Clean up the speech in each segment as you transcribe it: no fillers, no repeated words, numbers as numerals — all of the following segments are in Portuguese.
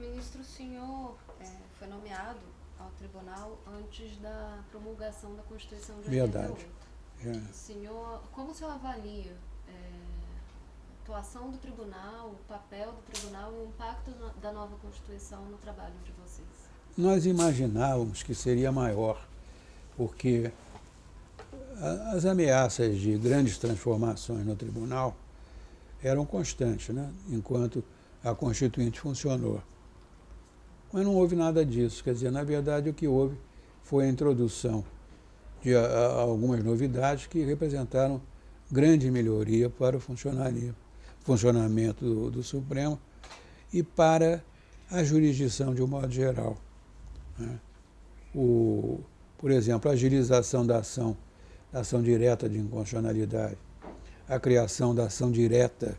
Ministro, o senhor foi nomeado ao tribunal antes da promulgação da Constituição de Verdade. 88. Como o senhor avalia a atuação do tribunal, o papel do tribunal e o impacto da nova Constituição no trabalho de vocês? Nós imaginávamos que seria maior, porque as ameaças de grandes transformações no tribunal eram constantes, né? Enquanto a Constituinte funcionou. Mas não houve nada disso. Quer dizer, na verdade, o que houve foi a introdução de algumas novidades que representaram grande melhoria para o funcionamento do Supremo e para a jurisdição de um modo geral, né? Por exemplo, a agilização da ação direta de inconstitucionalidade, a criação da ação direta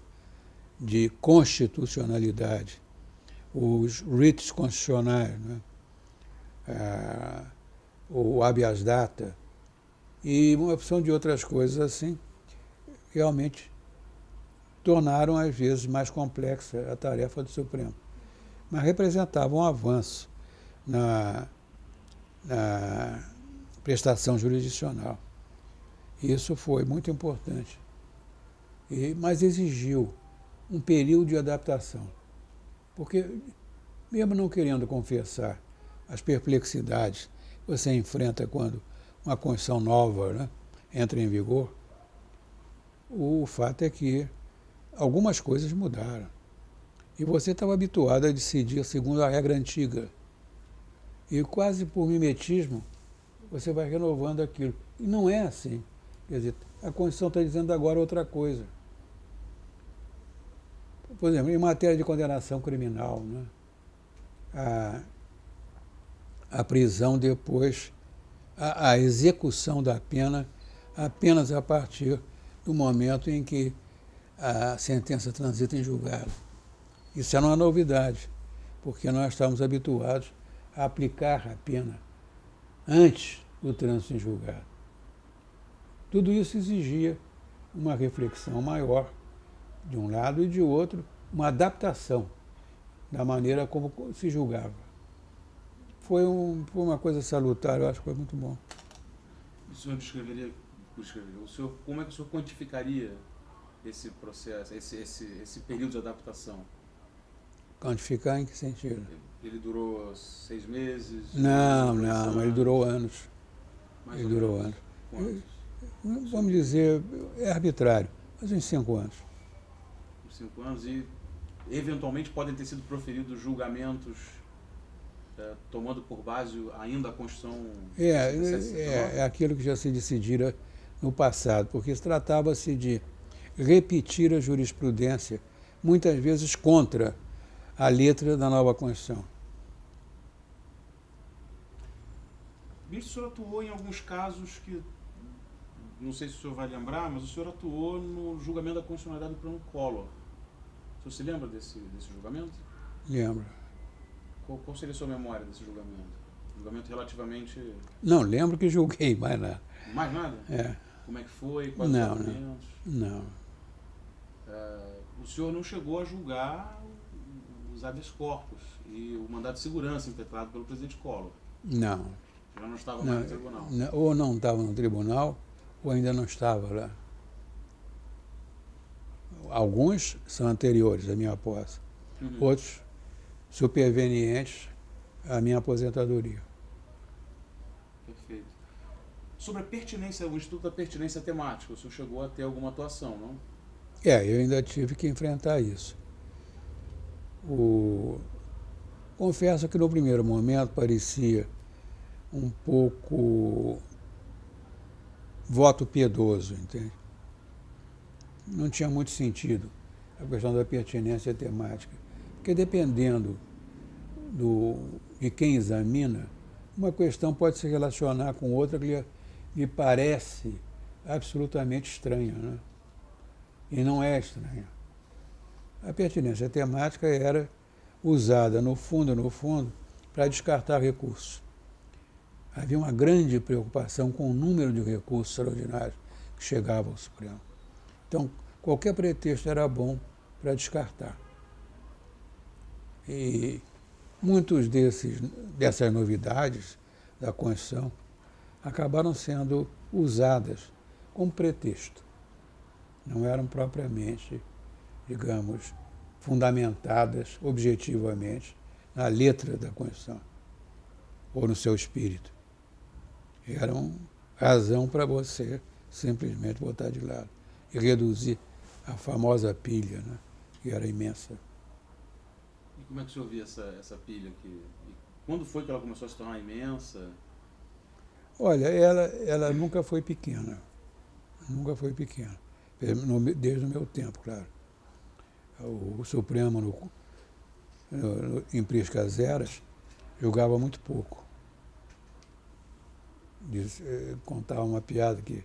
de constitucionalidade, os writs constitucionais, né? O habeas data e uma opção de outras coisas assim, realmente tornaram às vezes mais complexa a tarefa do Supremo. Mas representavam um avanço na prestação jurisdicional. Isso foi muito importante, mas exigiu um período de adaptação, porque mesmo não querendo confessar as perplexidades que você enfrenta quando uma Constituição nova, né, entra em vigor, o fato é que algumas coisas mudaram. E você estava habituado a decidir segundo a regra antiga. E quase por mimetismo, você vai renovando aquilo. E não é assim. Quer dizer, a Constituição está dizendo agora outra coisa. Por exemplo, em matéria de condenação criminal, né, a prisão depois, a execução da pena apenas a partir do momento em que a sentença transita em julgado. Isso era uma novidade, porque nós estávamos habituados a aplicar a pena antes do trânsito em julgado. Tudo isso exigia uma reflexão maior, de um lado, e de outro, uma adaptação da maneira como se julgava. Foi uma coisa salutar, eu acho que foi muito bom. O senhor como é que o senhor quantificaria esse processo, esse período de adaptação? Quantificar em que sentido? Ele durou 6 meses? Não, mas ele durou anos. Ele durou anos. Vamos dizer, é arbitrário, mas uns 5 anos. Uns 5 anos e, eventualmente, podem ter sido proferidos julgamentos tomando por base ainda a Constituição... É aquilo que já se decidira no passado, porque tratava-se de repetir a jurisprudência, muitas vezes contra a letra da nova Constituição. O senhor atuou em alguns casos que, não sei se o senhor vai lembrar, mas o senhor atuou no julgamento da constitucionalidade do Plano Collor. O senhor se lembra desse julgamento? Lembro. Qual seria a sua memória desse julgamento? Julgamento relativamente... Não, lembro que julguei, mais nada. Mais nada? É. Como é que foi? Quais os argumentos? Não. O senhor não chegou a julgar os habeas corpus e o mandado de segurança impetrado pelo presidente Collor? Não. Já não estava mais no tribunal? Ou não estava no tribunal, ou ainda não estava lá. Alguns são anteriores à minha posse. Outros supervenientes à minha aposentadoria. Perfeito. Sobre a pertinência, o Instituto da Pertinência Temática, o senhor chegou a ter alguma atuação, não? Eu ainda tive que enfrentar isso. Confesso que no primeiro momento parecia um pouco voto piedoso, entende? Não tinha muito sentido a questão da pertinência temática, porque dependendo de quem examina, uma questão pode se relacionar com outra que lhe parece absolutamente estranha, né? E não é estranha. A pertinência temática era usada, no fundo, para descartar recursos. Havia uma grande preocupação com o número de recursos extraordinários que chegavam ao Supremo. Então, qualquer pretexto era bom para descartar. E muitos dessas novidades da Constituição acabaram sendo usadas como pretexto. Não eram propriamente, digamos, fundamentadas objetivamente na letra da Constituição ou no seu espírito. Eram razão para você simplesmente botar de lado e reduzir a famosa pilha, né, que era imensa. E como é que o senhor via essa pilha aqui? E quando foi que ela começou a se tornar imensa? Olha, ela nunca foi pequena. Nunca foi pequena. Desde o meu tempo, claro. O Supremo, em Priscas Eras, julgava muito pouco. Contava uma piada que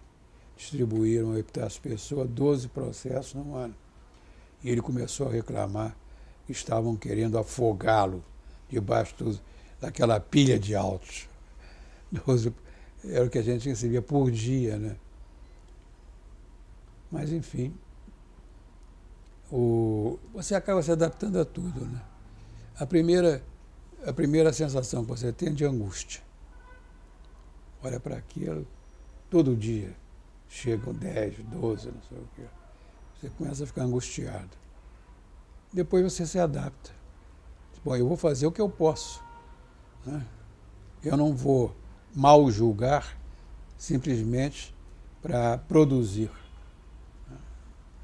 distribuíram a Epitácio Pessoa 12 processos num ano. E ele começou a reclamar que estavam querendo afogá-lo debaixo daquela pilha de autos. 12, era o que a gente recebia por dia, né? Mas, enfim, você acaba se adaptando a tudo, né? A primeira sensação que você tem é de angústia. Olha para aquilo, todo dia chegam 10, 12, não sei o quê. Você começa a ficar angustiado. Depois você se adapta. Bom, eu vou fazer o que eu posso, né? Eu não vou mal julgar simplesmente para produzir.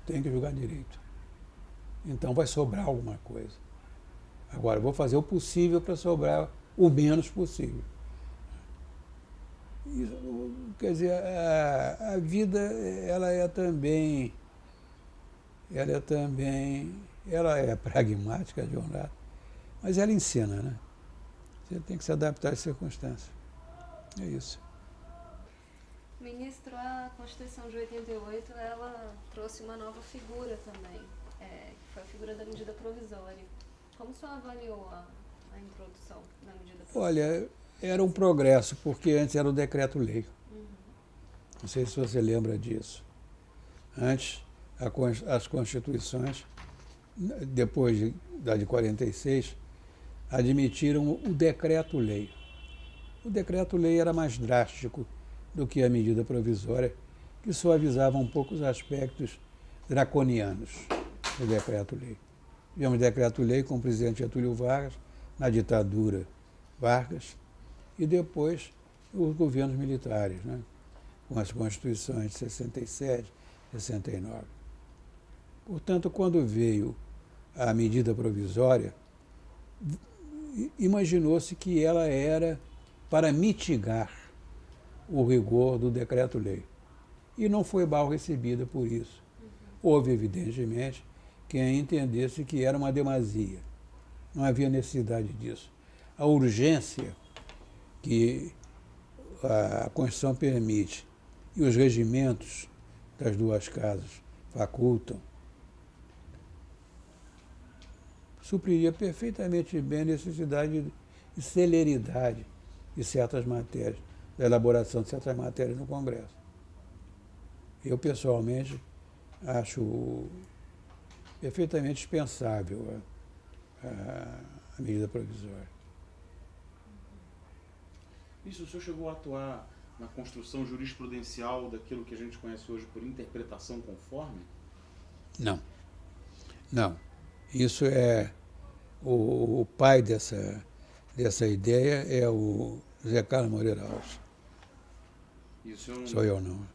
Tem que julgar direito. Então vai sobrar alguma coisa. Agora, eu vou fazer o possível para sobrar o menos possível. Isso, quer dizer, a vida, ela é pragmática de um lado, mas ela ensina, né? Você tem que se adaptar às circunstâncias. É isso. Ministro, a Constituição de 88, ela trouxe uma nova figura também, que foi a figura da medida provisória. Como o senhor avaliou a introdução da medida provisória? Olha, era um progresso, porque antes era o decreto-lei. Não sei se você lembra disso. Antes, as constituições, depois da de 46, admitiram o decreto-lei. O decreto-lei era mais drástico do que a medida provisória, que suavizava um pouco os aspectos draconianos do decreto-lei. Tivemos decreto-lei com o presidente Getúlio Vargas, na ditadura Vargas, e depois os governos militares, né, com as constituições de 67, 69. Portanto, quando veio a medida provisória, imaginou-se que ela era para mitigar o rigor do decreto-lei. E não foi mal recebida por isso. Houve, evidentemente, quem entendesse que era uma demasia. Não havia necessidade disso. A urgência que a Constituição permite e os regimentos das duas casas facultam, supriria perfeitamente bem a necessidade de celeridade de certas matérias, da elaboração de certas matérias no Congresso. Eu, pessoalmente, acho perfeitamente dispensável a medida provisória. Isso, o senhor chegou a atuar na construção jurisprudencial daquilo que a gente conhece hoje por interpretação conforme? Não. Não. Isso é... O pai dessa ideia é o José Carlos Moreira Alves. E o senhor não... Sou eu, não.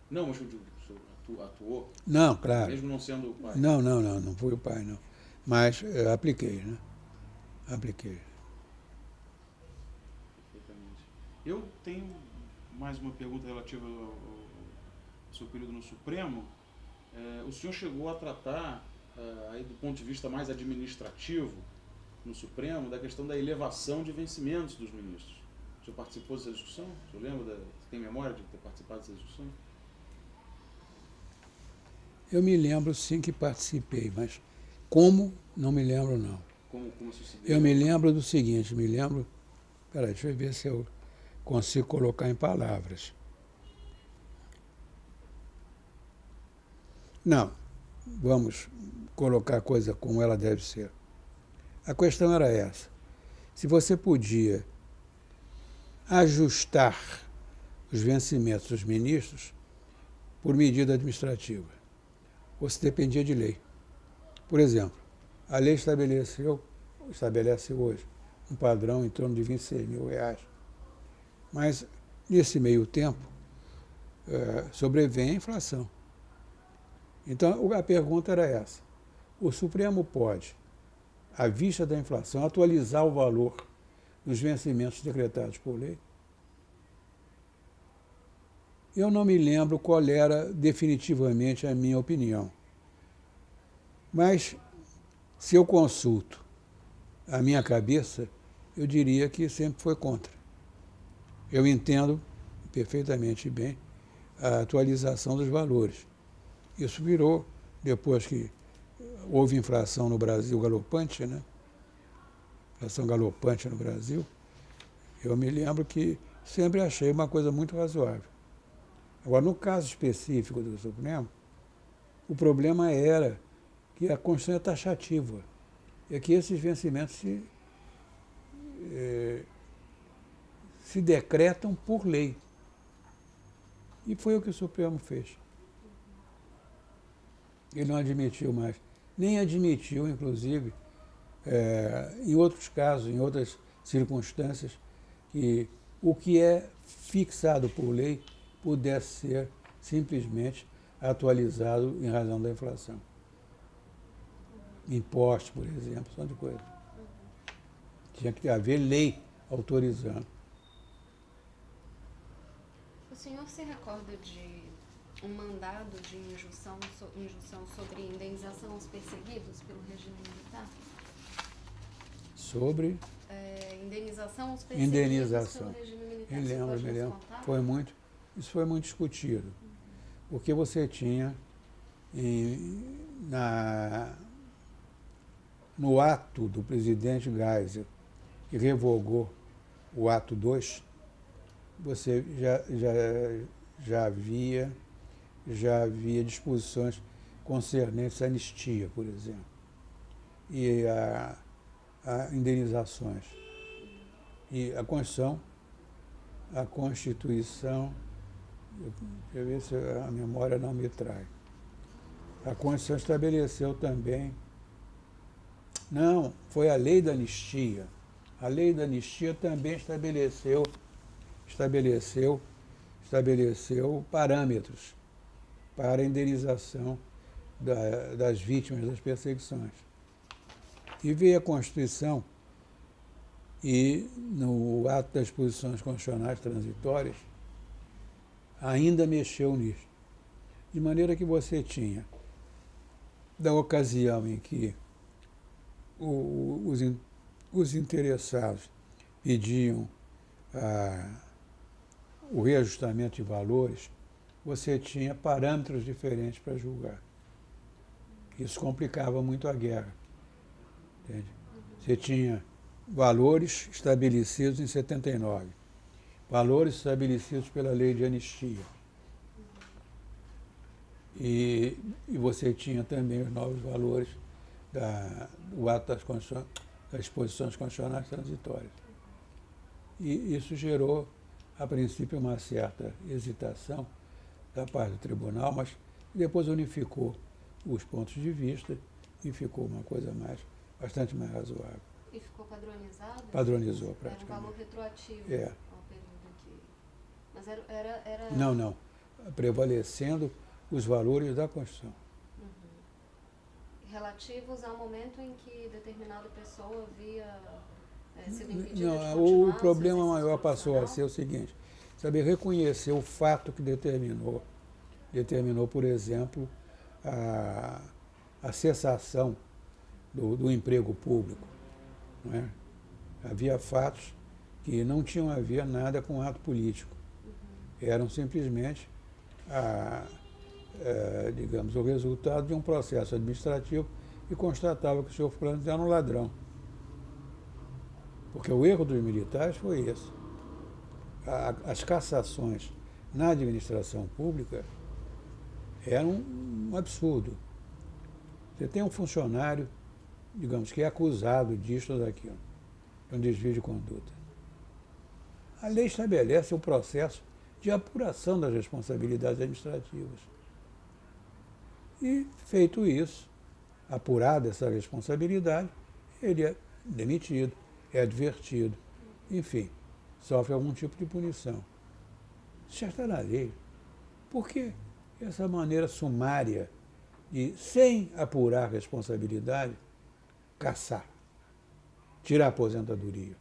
Não, mas o senhor atuou? Não, claro. Mesmo não sendo o pai? Não fui o pai, não. Mas apliquei, né? Apliquei. Perfeitamente. Eu tenho mais uma pergunta relativa ao seu período no Supremo. O senhor chegou a tratar, aí do ponto de vista mais administrativo, no Supremo, da questão da elevação de vencimentos dos ministros. O senhor participou dessa discussão? O senhor lembra? Tem memória de ter participado dessa discussão? Eu me lembro, sim, que participei, mas como, não me lembro, não. Como sucedeu? Eu me lembro do seguinte, Peraí, deixa eu ver se eu consigo colocar em palavras. Não, vamos colocar a coisa como ela deve ser. A questão era essa. se você podia ajustar os vencimentos dos ministros por medida administrativa, ou se dependia de lei. Por exemplo, a lei estabelece hoje um padrão em torno de R$ 26.000. Mas, nesse meio tempo, sobrevém a inflação. Então, a pergunta era essa. O Supremo pode, à vista da inflação, atualizar o valor dos vencimentos decretados por lei? Eu não me lembro qual era definitivamente a minha opinião. Mas, se eu consulto a minha cabeça, eu diria que sempre foi contra. Eu entendo perfeitamente bem a atualização dos valores. Isso virou, depois que houve inflação no Brasil galopante, né? Inflação galopante no Brasil, eu me lembro que sempre achei uma coisa muito razoável. Agora, no caso específico do Supremo, o problema era que a Constituição é taxativa, é que esses vencimentos se decretam por lei. E foi o que o Supremo fez. Ele não admitiu mais. Nem admitiu, inclusive, em outros casos, em outras circunstâncias, que o que é fixado por lei pudesse ser simplesmente atualizado em razão da inflação. Impostos, por exemplo, são de coisa. Tinha que haver lei autorizando. O senhor se recorda de um mandado de injunção sobre indenização aos perseguidos pelo regime militar? Sobre? Indenização aos perseguidos Indenização. pelo regime militar. Me lembro. Contar? Isso foi muito discutido. Porque você tinha no ato do presidente Geisel, que revogou o ato 2, você já havia disposições concernentes à anistia, por exemplo, e a indenizações. E a Constituição, deixa eu ver se a memória não me trai. A Constituição estabeleceu também. Não, foi a lei da anistia. A lei da anistia também estabeleceu parâmetros para a indenização das vítimas das perseguições. E veio a Constituição e, no ato das disposições constitucionais transitórias, ainda mexeu nisso. De maneira que você tinha, da ocasião em que os interessados pediam o reajustamento de valores, você tinha parâmetros diferentes para julgar. Isso complicava muito a guerra. Entende? Você tinha valores estabelecidos em 79, valores estabelecidos pela lei de anistia. E você tinha também os novos valores do ato das disposições constitucionais transitórias. E isso gerou, a princípio, uma certa hesitação da parte do tribunal, mas depois unificou os pontos de vista e ficou uma coisa bastante mais razoável. E ficou padronizado? Padronizou, praticamente. Era um valor retroativo ao período aqui. Mas era... Não. Prevalecendo os valores da Constituição. Relativos ao momento em que determinada pessoa havia sido impedida de continuar o problema maior passou a ser o seguinte: saber reconhecer o fato que determinou, por exemplo, a cessação do emprego público. Não é? Havia fatos que não tinham a ver nada com ato político. Eram simplesmente digamos, o resultado de um processo administrativo que constatava que o senhor fulano era um ladrão. Porque o erro dos militares foi esse. As cassações na administração pública eram um absurdo. Você tem um funcionário, digamos, que é acusado disto ou daquilo. um desvio de conduta. A lei estabelece o processo de apuração das responsabilidades administrativas. E, feito isso, apurada essa responsabilidade, ele é demitido, é advertido, enfim, sofre algum tipo de punição. Isso já está na lei. Por que essa maneira sumária de, sem apurar responsabilidade, caçar, tirar a aposentadoria,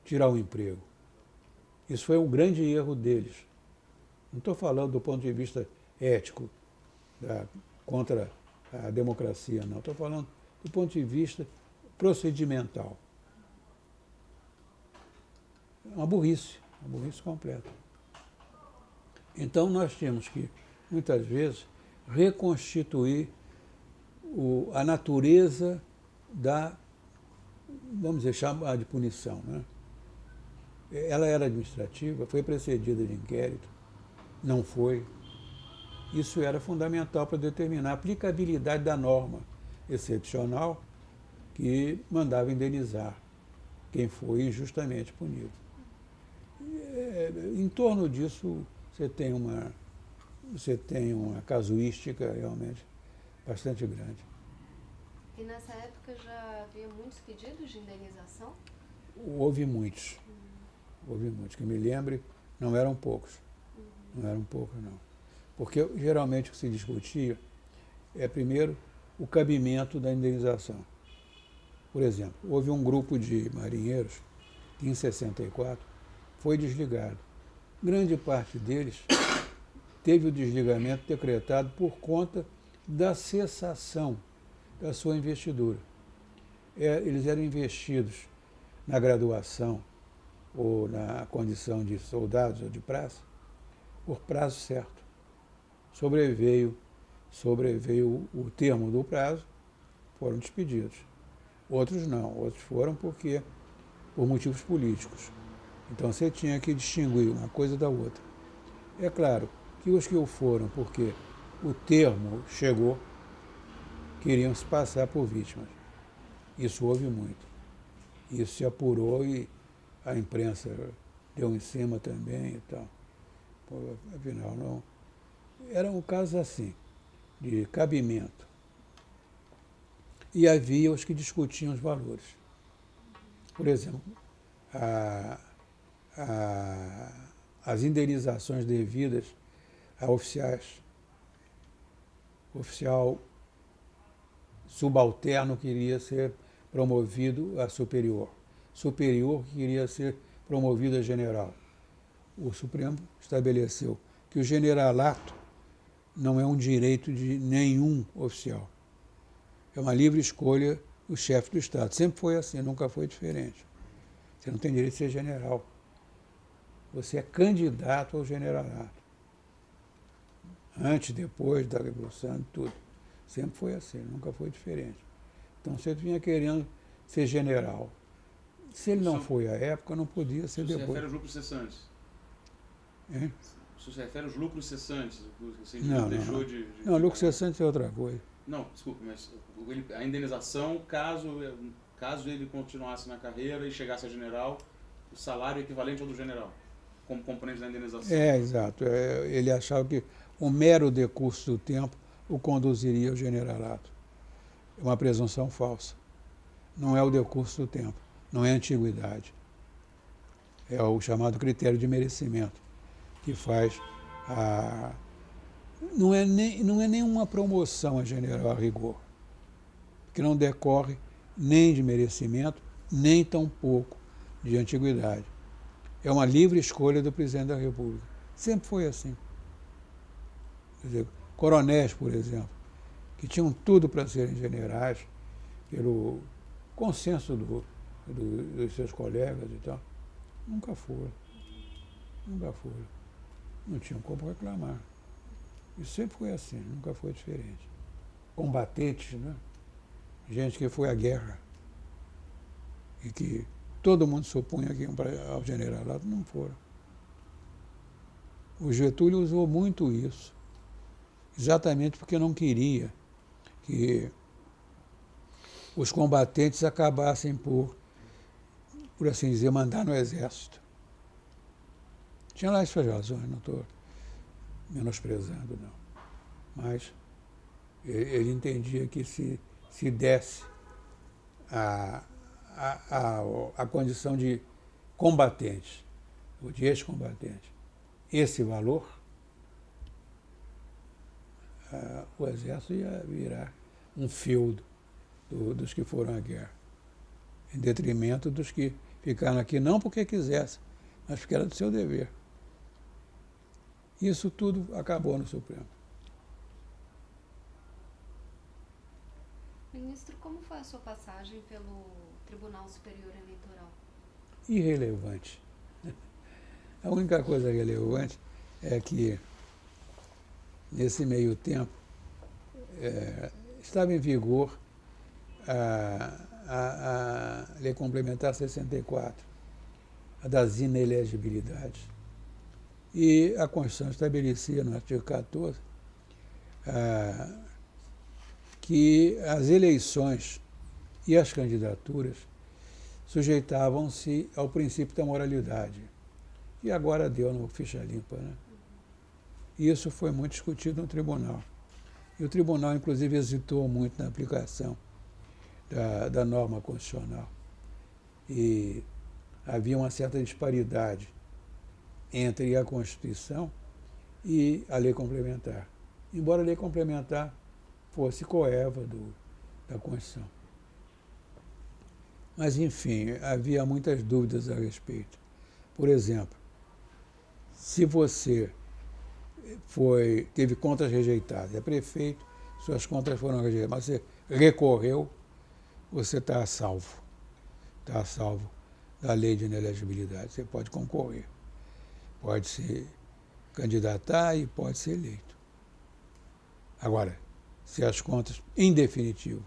tirar o emprego? Isso foi um grande erro deles. Não estou falando do ponto de vista ético, contra a democracia, não. Estou falando do ponto de vista procedimental. Uma burrice completa. Então, nós temos que, muitas vezes, reconstituir a natureza da, vamos dizer, chamar de punição, né? Ela era administrativa, foi precedida de inquérito, não foi. Isso era fundamental para determinar a aplicabilidade da norma excepcional que mandava indenizar quem foi injustamente punido. Em torno disso, você tem uma casuística realmente bastante grande. E nessa época já havia muitos pedidos de indenização? Houve muitos. Que me lembre, não eram poucos. Não eram poucos, não. Porque geralmente o que se discutia é, primeiro, o cabimento da indenização. Por exemplo, houve um grupo de marinheiros que, em 64, foi desligado. Grande parte deles teve o desligamento decretado por conta da cessação da sua investidura. Eles eram investidos na graduação ou na condição de soldados ou de praça por prazo certo. Sobreveio o termo do prazo, foram despedidos. Outros não, outros foram por motivos políticos. Então você tinha que distinguir uma coisa da outra. É claro que os que o foram porque o termo chegou, queriam se passar por vítimas. Isso houve muito. Isso se apurou e a imprensa deu em cima também e tal. Afinal, não. Era um caso assim, de cabimento. E havia os que discutiam os valores. Por exemplo, as indenizações devidas a oficiais. Oficial subalterno queria ser promovido a superior. Superior queria ser promovido a general. O Supremo estabeleceu que o generalato não é um direito de nenhum oficial. É uma livre escolha do chefe do Estado. Sempre foi assim, nunca foi diferente. Você não tem direito de ser general. Você é candidato ao generalato. Antes, depois da Revolução, tudo. Sempre foi assim, nunca foi diferente. Então você vinha querendo ser general. Se ele não foi à época, não podia ser depois. Você refere aos lucros cessantes? Hein? Você refere aos lucros cessantes? Não, lucro cessante é outra coisa. Não, desculpe, mas a indenização, caso ele continuasse na carreira e chegasse a general, o salário é equivalente ao do general, como componente da indenização. Exato. Ele achava que o mero decurso do tempo o conduziria ao generalato. É uma presunção falsa. Não é o decurso do tempo, não é a antiguidade. É o chamado critério de merecimento, que faz a... Não é nenhuma promoção a general a rigor, que não decorre nem de merecimento, nem tampouco de antiguidade. É uma livre escolha do presidente da República. Sempre foi assim. Quer dizer, coronéis, por exemplo, que tinham tudo para serem generais, pelo consenso dos seus colegas e tal, nunca foram. Nunca foram. Não tinham como reclamar. Isso sempre foi assim, nunca foi diferente. Combatentes, né? Gente que foi à guerra e que todo mundo supunha que iam ao generalato, não foram. O Getúlio usou muito isso, exatamente porque não queria que os combatentes acabassem por por assim dizer, mandar no exército. Tinha lá as suas razões, não estou menosprezando, não. Mas ele entendia que se desse a condição de combatente, ou de ex-combatente, esse valor, o exército ia virar um feudo dos que foram à guerra, em detrimento dos que ficaram aqui não porque quisessem, mas porque era do seu dever. Isso tudo acabou no Supremo. Ministro, como foi a sua passagem pelo Tribunal Superior Eleitoral? Irrelevante. A única coisa relevante é que, nesse meio tempo, estava em vigor a Lei Complementar 64, a das inelegibilidades. E a Constituição estabelecia, no artigo 14, que as eleições e as candidaturas sujeitavam-se ao princípio da moralidade. E agora deu no ficha limpa, né? E isso foi muito discutido no tribunal. E o tribunal, inclusive, hesitou muito na aplicação da norma constitucional. E havia uma certa disparidade entre a Constituição e a lei complementar. Embora a lei complementar fosse coeva da Constituição. Mas, enfim, havia muitas dúvidas a respeito. Por exemplo, se você teve contas rejeitadas, é prefeito, suas contas foram rejeitadas, mas você recorreu, você está a salvo. Está a salvo da lei de inelegibilidade. Você pode concorrer, pode se candidatar e pode ser eleito. Agora, se as contas, em definitivo,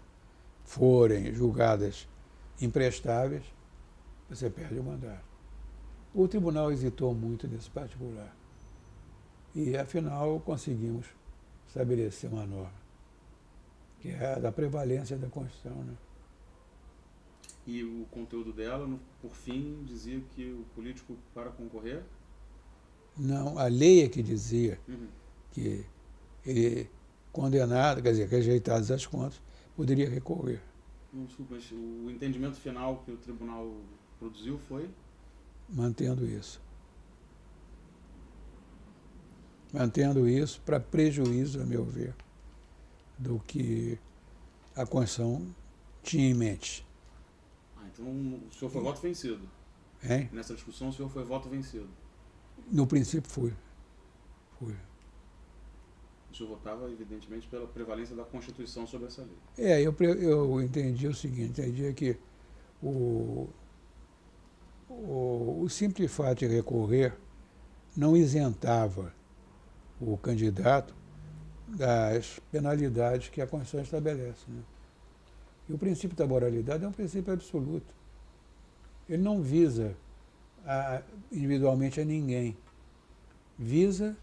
forem julgadas imprestáveis, você perde o mandato. O tribunal hesitou muito nesse particular. E, afinal, conseguimos estabelecer uma norma, que é a da prevalência da Constituição, né? E o conteúdo dela, por fim, dizia que o político, para concorrer... Não, a lei é que dizia que ele, condenado, quer dizer, rejeitadas as contas, poderia recorrer. Não, desculpa, mas o entendimento final que o tribunal produziu foi? Mantendo isso. Mantendo isso para prejuízo, a meu ver, do que a Constituição tinha em mente. Então o senhor foi voto vencido. Hein? Nessa discussão o senhor foi voto vencido. No princípio fui. O senhor votava, evidentemente, pela prevalência da Constituição sobre essa lei. Eu entendi o seguinte, entendi que o simples fato de recorrer não isentava o candidato das penalidades que a Constituição estabelece, né? E o princípio da moralidade é um princípio absoluto. Ele não visa individualmente a ninguém. Visa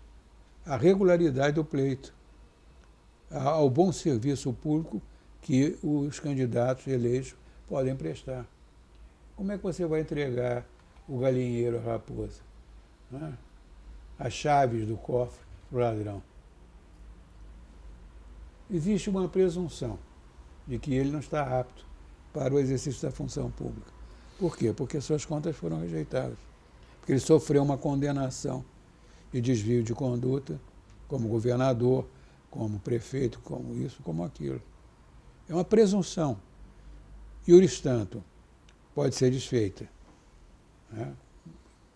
a regularidade do pleito, ao bom serviço público que os candidatos eleitos podem prestar. Como é que você vai entregar o galinheiro à raposa, né? As chaves do cofre para o ladrão? Existe uma presunção de que ele não está apto para o exercício da função pública. Por quê? Porque suas contas foram rejeitadas. Porque ele sofreu uma condenação de desvio de conduta como governador, como prefeito, como isso, como aquilo. É uma presunção. Iuris tanto, pode ser desfeita, né?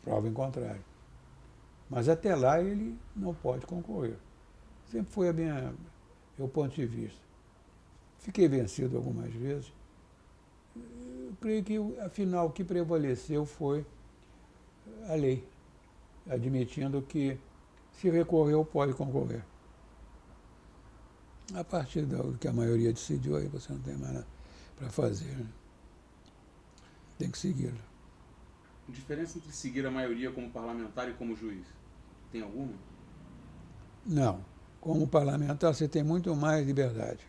Prova em contrário. Mas até lá ele não pode concorrer. Sempre foi meu ponto de vista. Fiquei vencido algumas vezes. Eu creio que, afinal, o que prevaleceu foi a lei, admitindo que, se recorreu, pode concorrer. A partir do que a maioria decidiu, aí você não tem mais nada para fazer, né? Tem que segui-la. A diferença entre seguir a maioria como parlamentar e como juiz, tem alguma? Não. Como parlamentar, você tem muito mais liberdade.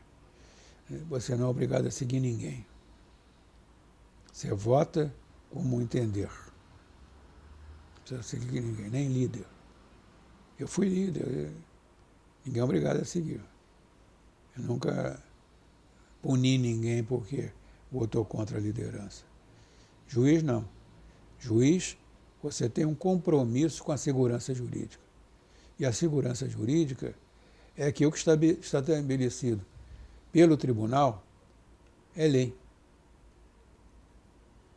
Você não é obrigado a seguir ninguém. Você vota como entender. Não precisa seguir ninguém, nem líder. Eu fui líder, ninguém é obrigado a seguir. Eu nunca puni ninguém porque votou contra a liderança. Juiz, não. Juiz, você tem um compromisso com a segurança jurídica. E a segurança jurídica é aquilo que está estabelecido pelo tribunal, é lei.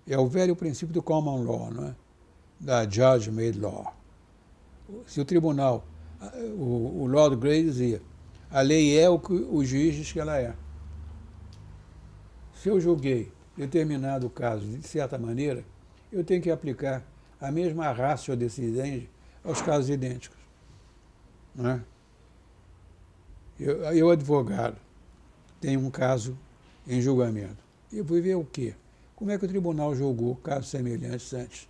É o velho princípio do common law, não é? Da judge made law. Se o tribunal, o Lord Grey dizia, a lei é o que o juiz diz que ela é. Se eu julguei determinado caso de certa maneira, eu tenho que aplicar a mesma ratio decidendi aos casos idênticos. Não é? Eu, advogado, tenho um caso em julgamento. Eu fui ver o quê? Como é que o tribunal julgou casos semelhantes antes?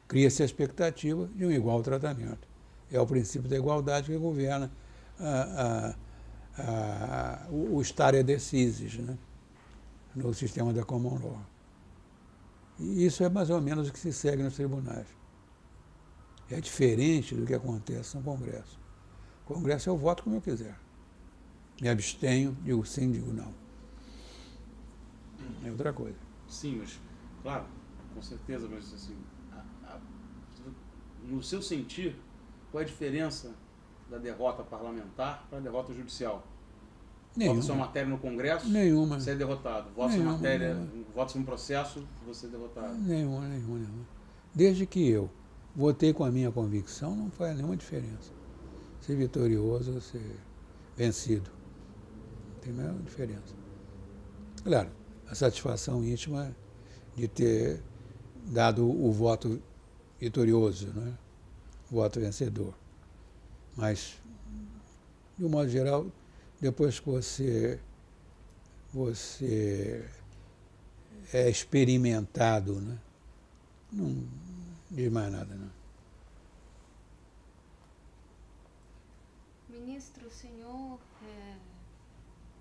Cria-se a expectativa de um igual tratamento. É o princípio da igualdade que governa o stare decisis, né? No sistema da common law. E isso é mais ou menos o que se segue nos tribunais. É diferente do que acontece no Congresso. O Congresso eu voto como eu quiser. Me abstenho, digo sim, digo não. É outra coisa. Sim, mas, claro, com certeza, mas assim, no seu sentir, qual é a diferença da derrota parlamentar para a derrota judicial? Vota sua matéria no Congresso, nenhuma. você é derrotado. Vota sua matéria, vota um processo, você é derrotado. Nenhuma. Desde que eu votei com a minha convicção, não faz nenhuma diferença. Ser vitorioso ou ser vencido. Não tem a menor diferença. Claro, a satisfação íntima de ter dado o voto vitorioso, né? O voto vencedor. Mas, de um modo geral, depois que você é experimentado, né? Não diz mais nada, não. Ministro, o senhor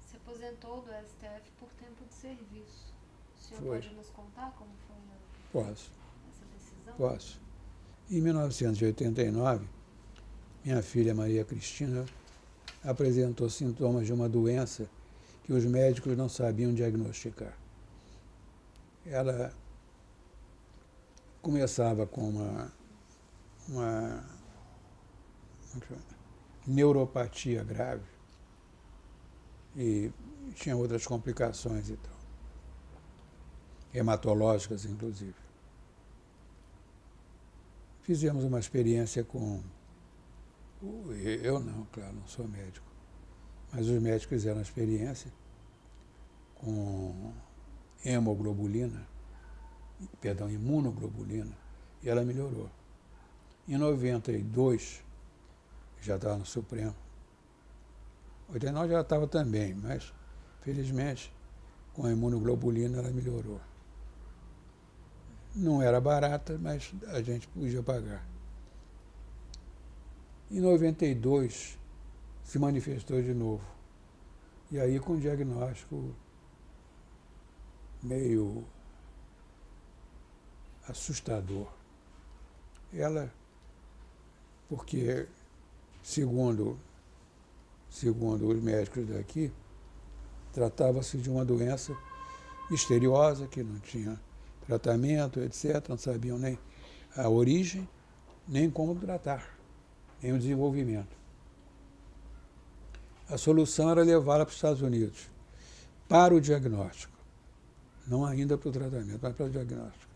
se aposentou do STF por tempo de serviço. O senhor pode nos contar como foi essa decisão? Posso. Em 1989, minha filha Maria Cristina apresentou sintomas de uma doença que os médicos não sabiam diagnosticar. Ela começava com uma neuropatia grave e tinha outras complicações e tal, hematológicas inclusive. Fizemos uma experiência com... Eu não, claro, não sou médico, mas os médicos fizeram a experiência com imunoglobulina, e ela melhorou. Em 92, já estava no Supremo, 89 já estava também, mas, felizmente, com a imunoglobulina ela melhorou. Não era barata, mas a gente podia pagar. Em 92, se manifestou de novo. E aí com um diagnóstico meio assustador. Ela, porque, segundo os médicos daqui, tratava-se de uma doença misteriosa, que não tinha tratamento, etc., não sabiam nem a origem, nem como tratar, nem o desenvolvimento. A solução era levá-la para os Estados Unidos, para o diagnóstico. Não ainda para o tratamento, mas para o diagnóstico.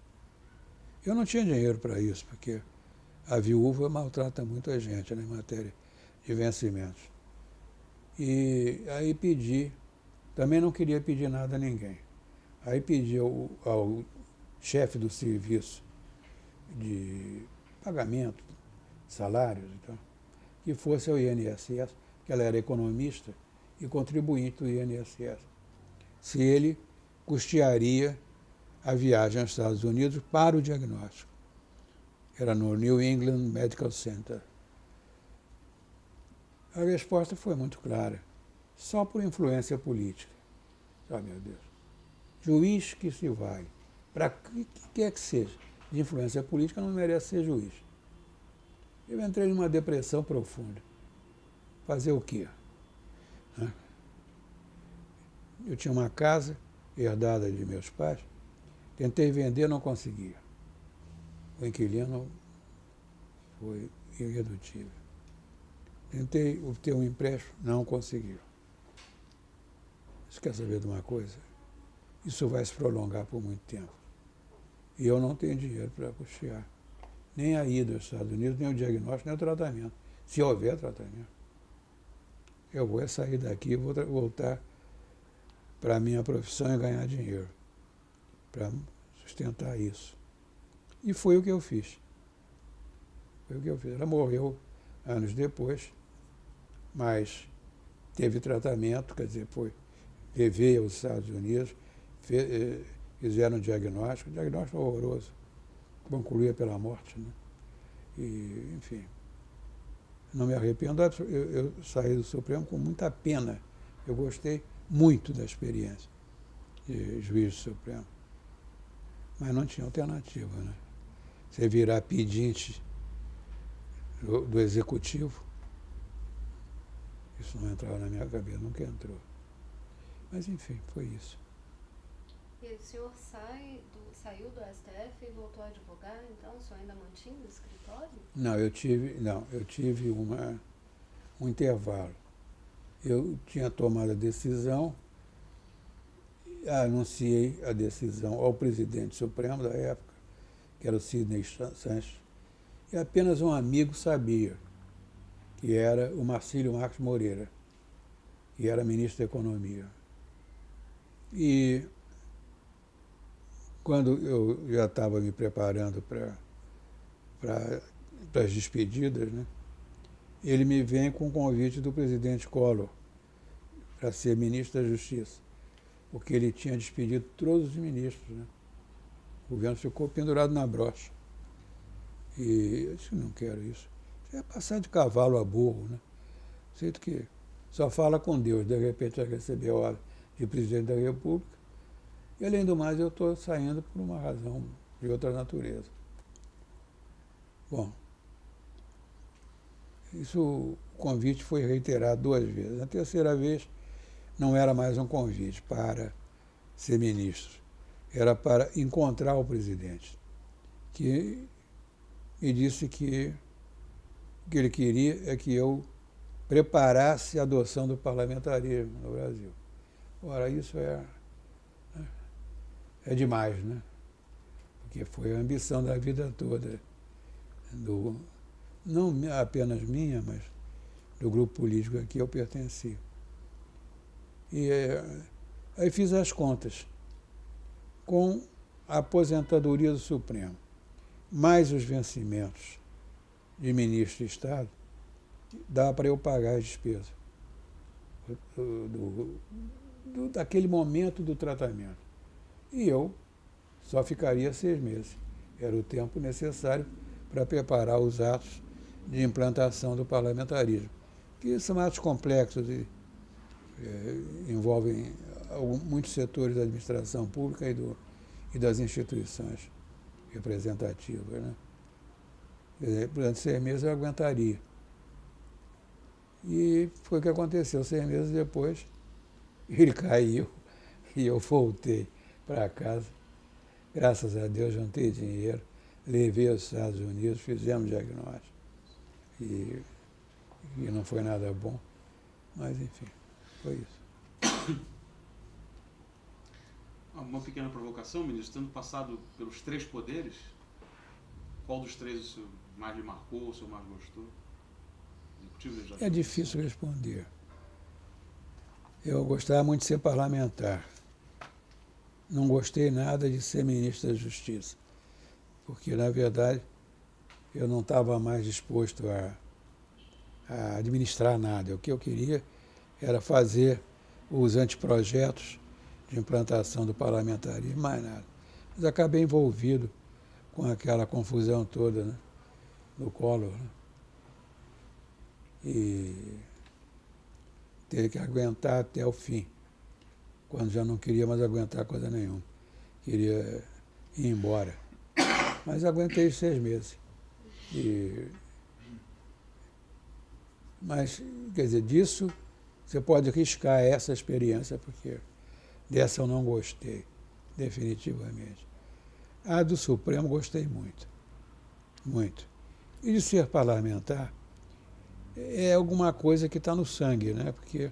Eu não tinha dinheiro para isso, porque a viúva maltrata muita gente, né, em matéria de vencimentos. E aí pedi, também não queria pedir nada a ninguém. Aí pedi ao chefe do serviço de pagamento, salários e tal, que fosse ao INSS, que ela era economista e contribuinte do INSS, se ele custearia a viagem aos Estados Unidos para o diagnóstico. Era no New England Medical Center. A resposta foi muito clara, só por influência política. Ah, meu Deus. Juiz que se vai para que quer que seja, de influência política, não merece ser juiz. Eu entrei numa depressão profunda. Fazer o quê? Eu tinha uma casa herdada de meus pais, tentei vender, não conseguia. O inquilino foi irredutível. Tentei obter um empréstimo, não conseguiu. Você quer saber de uma coisa? Isso vai se prolongar por muito tempo. E eu não tenho dinheiro para custear nem a ida aos Estados Unidos, nem o diagnóstico, nem o tratamento. Se houver tratamento. Eu vou sair daqui e vou voltar para a minha profissão e ganhar dinheiro, para sustentar isso. E foi o que eu fiz. Foi o que eu fiz. Ela morreu anos depois, mas teve tratamento, quer dizer, levei aos Estados Unidos, fizeram um diagnóstico horroroso, concluía pela morte, né? E, enfim, não me arrependo, eu saí do Supremo com muita pena. Eu gostei muito da experiência de juiz do Supremo. Mas não tinha alternativa, né? Você virar pedinte do Executivo, isso não entrava na minha cabeça, nunca entrou. Mas, enfim, foi isso. E o senhor saiu do STF e voltou a advogar, então? O senhor ainda mantinha o escritório? Não, eu tive um intervalo. Eu tinha tomado a decisão, anunciei a decisão ao presidente supremo da época, que era o Sidney Sanches, e apenas um amigo sabia, que era o Marcílio Marques Moreira, que era ministro da Economia. E quando eu já estava me preparando para as despedidas, né, ele me vem com o convite do presidente Collor para ser ministro da Justiça, porque ele tinha despedido todos os ministros, né? O governo ficou pendurado na brocha. E eu disse, não quero isso. Isso é passar de cavalo a burro, né? Sinto que só fala com Deus, de repente vai receber a ordem de presidente da República. E, além do mais, eu estou saindo por uma razão de outra natureza. Bom, o convite foi reiterado 2 vezes. Na terceira vez, não era mais um convite para ser ministro, era para encontrar o presidente, que me disse que o que ele queria é que eu preparasse a adoção do parlamentarismo no Brasil. Ora, isso é demais, né? Porque foi a ambição da vida toda, não apenas minha, mas do grupo político a que eu pertenci. E aí fiz as contas. Com a aposentadoria do Supremo, mais os vencimentos de ministro de Estado, dá para eu pagar as despesas daquele momento do tratamento. E eu só ficaria 6 meses. Era o tempo necessário para preparar os atos de implantação do parlamentarismo, que são atos complexos e envolvem muitos setores da administração pública e das instituições representativas, né? Durante 6 meses eu aguentaria. E foi o que aconteceu. 6 meses depois, ele caiu e eu voltei para casa. Graças a Deus, juntei dinheiro, levei aos Estados Unidos, fizemos diagnóstico. E não foi nada bom, mas enfim, foi isso. Uma pequena provocação, ministro, tendo passado pelos 3 poderes, qual dos 3 o senhor mais lhe marcou, o senhor mais gostou? É difícil responder. Eu gostava muito de ser parlamentar. Não gostei nada de ser ministro da Justiça, porque, na verdade, eu não estava mais disposto a administrar nada. O que eu queria era fazer os anteprojetos de implantação do parlamentarismo, mais nada. Mas acabei envolvido com aquela confusão toda, né, do Collor, né? E teve que aguentar até o fim, quando já não queria mais aguentar coisa nenhuma. Queria ir embora. Mas aguentei 6 meses. Mas, quer dizer, disso você pode riscar essa experiência, porque dessa eu não gostei, definitivamente. A do Supremo gostei muito, muito. E de ser parlamentar é alguma coisa que está no sangue, né? Porque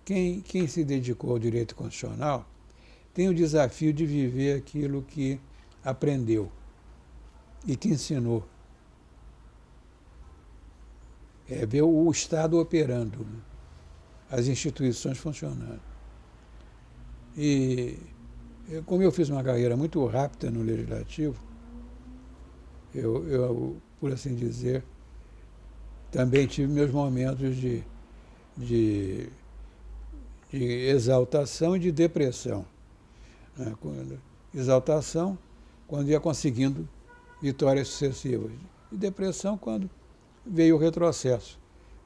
quem se dedicou ao direito constitucional tem o desafio de viver aquilo que aprendeu e que ensinou. É ver o Estado operando, né? As instituições funcionando. E como eu fiz uma carreira muito rápida no Legislativo, eu, por assim dizer, também tive meus momentos de exaltação e de depressão. Né? Exaltação, quando ia conseguindo vitórias sucessivas. E depressão, quando veio o retrocesso,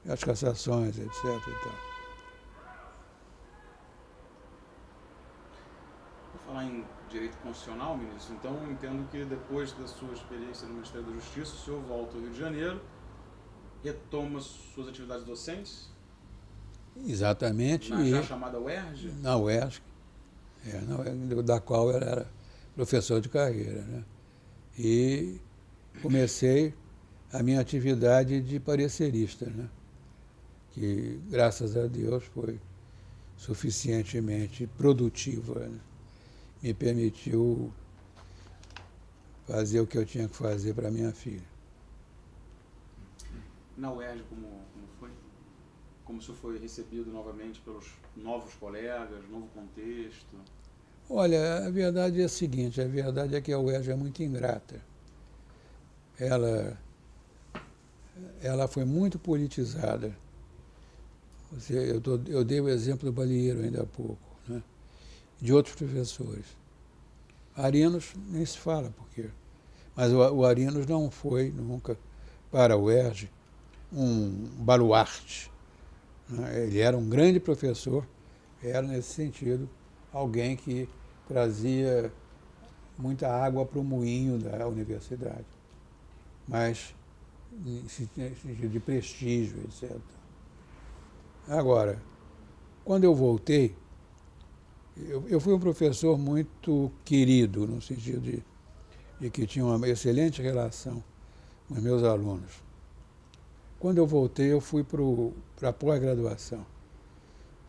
as cassações, etc. E tal. Por falar em direito constitucional, ministro, então eu entendo que depois da sua experiência no Ministério da Justiça, o senhor volta ao Rio de Janeiro, retoma suas atividades docentes? Exatamente. Na já chamada UERJ? Na UERJ, da qual eu era professor de carreira. Né? E comecei a minha atividade de parecerista, né? Que, graças a Deus, foi suficientemente produtiva. Né? Me permitiu fazer o que eu tinha que fazer para minha filha. Na UERJ, como foi? Como o senhor foi recebido novamente pelos novos colegas, novo contexto? Olha, a verdade é a seguinte, a verdade é que a UERJ é muito ingrata. Ela foi muito politizada. Eu dei o exemplo do Balieiro ainda há pouco, né? De outros professores. Arinos nem se fala por quê. Mas o Arinos não foi nunca para a UERJ um baluarte. Né? Ele era um grande professor, era nesse sentido alguém que trazia muita água para o moinho da universidade. Mas em sentido de prestígio, etc. Agora, quando eu voltei, eu fui um professor muito querido, no sentido de que tinha uma excelente relação com os meus alunos. Quando eu voltei, eu fui para a pós-graduação.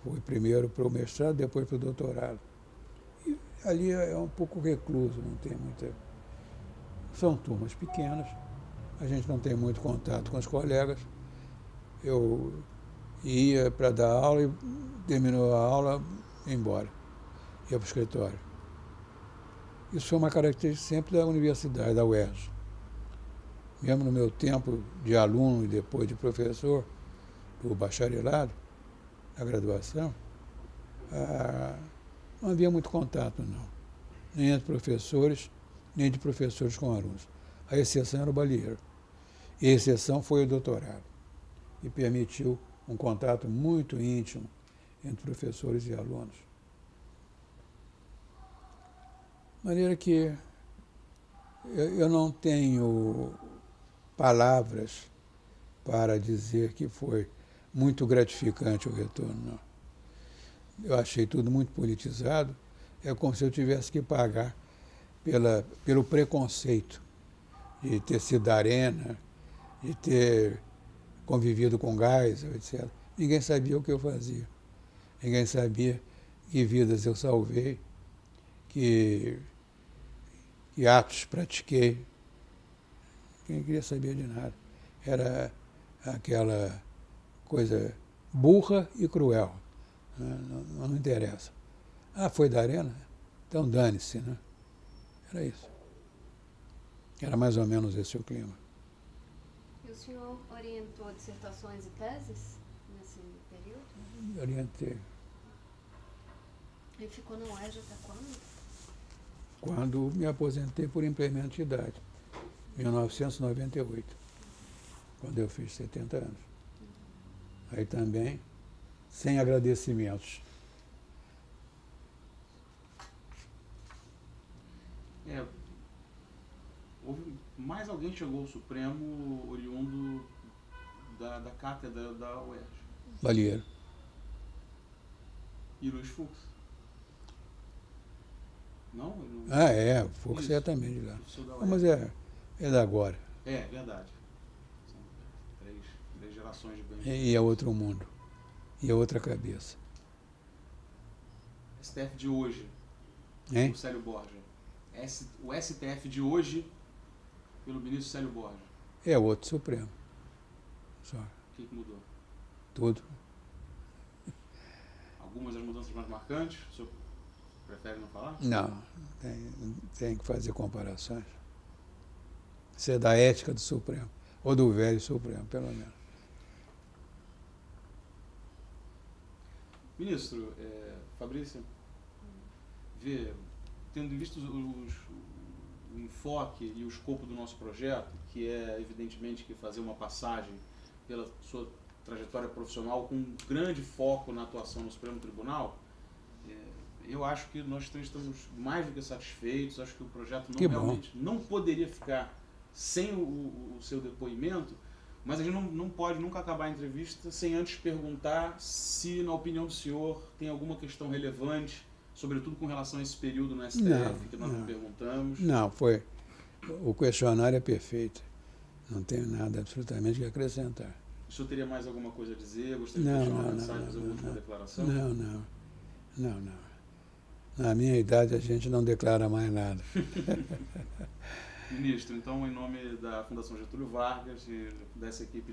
Fui primeiro para o mestrado, depois para o doutorado. E ali é um pouco recluso, não tem muita... São turmas pequenas, a gente não tem muito contato com os colegas. Eu ia para dar aula e terminou a aula, ia embora. Ia para o escritório. Isso foi uma característica sempre da universidade, da UERJ. Mesmo no meu tempo de aluno e depois de professor, do bacharelado, da graduação, não havia muito contato, não. Nem entre professores, nem de professores com alunos. A exceção era o Balieiro. E a exceção foi o doutorado. E permitiu um contato muito íntimo entre professores e alunos. De maneira que eu não tenho palavras para dizer que foi muito gratificante o retorno, não. Eu achei tudo muito politizado. É como se eu tivesse que pagar pelo preconceito de ter sido da Arena, de ter convivido com Geisel, etc. Ninguém sabia o que eu fazia. Ninguém sabia que vidas eu salvei, que atos pratiquei. Ninguém queria saber de nada. Era aquela coisa burra e cruel. Né? Não interessa. Foi da Arena? Então dane-se, né? Era isso. Era mais ou menos esse o clima. E o senhor orientou dissertações e teses nesse período? Orientei. E ficou no UERJ até quando? Quando me aposentei por implemento de idade, em 1998, quando eu fiz 70 anos. Aí também, sem agradecimentos. mais alguém chegou ao Supremo oriundo da cátedra da UERJ. Balieiro. E Luiz Fux. Não? Ele não... Ah, é, Fux Isso. é também de lá. Professor da Ah, UERJ. mas é da agora. É, verdade. São três gerações de bem. E é outro mundo. E é outra cabeça. STF de hoje, Hein? o Célio Borja. O STF de hoje, pelo ministro Célio Borja. É outro Supremo. Só. O que mudou? Tudo. Algumas das mudanças mais marcantes? O senhor prefere não falar? Não, tem que fazer comparações. Isso é da ética do Supremo. Ou do velho Supremo, pelo menos. Ministro, Fabrício, tendo visto o enfoque e o escopo do nosso projeto, que é evidentemente que fazer uma passagem pela sua trajetória profissional com um grande foco na atuação no Supremo Tribunal, eu acho que nós três estamos mais do que satisfeitos. Acho que o projeto realmente não poderia ficar sem o seu depoimento, mas a gente não pode nunca acabar a entrevista sem antes perguntar se, na opinião do senhor, tem alguma questão relevante, sobretudo com relação a esse período no STF, que nós não perguntamos. Não, o questionário é perfeito. Não tenho nada absolutamente que acrescentar. O senhor teria mais alguma coisa a dizer? Gostaria de deixar uma mensagem, fazer uma última declaração? Não. Na minha idade a gente não declara mais nada. Ministro, então, em nome da Fundação Getúlio Vargas e dessa equipe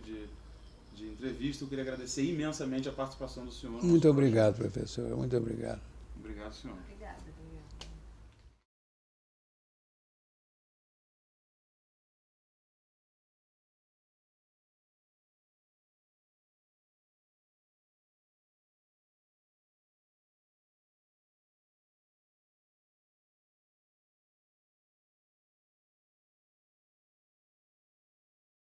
de entrevista, eu queria agradecer imensamente a participação do senhor. Muito obrigado, professor. Muito obrigado. Obrigado, senhor. Obrigada.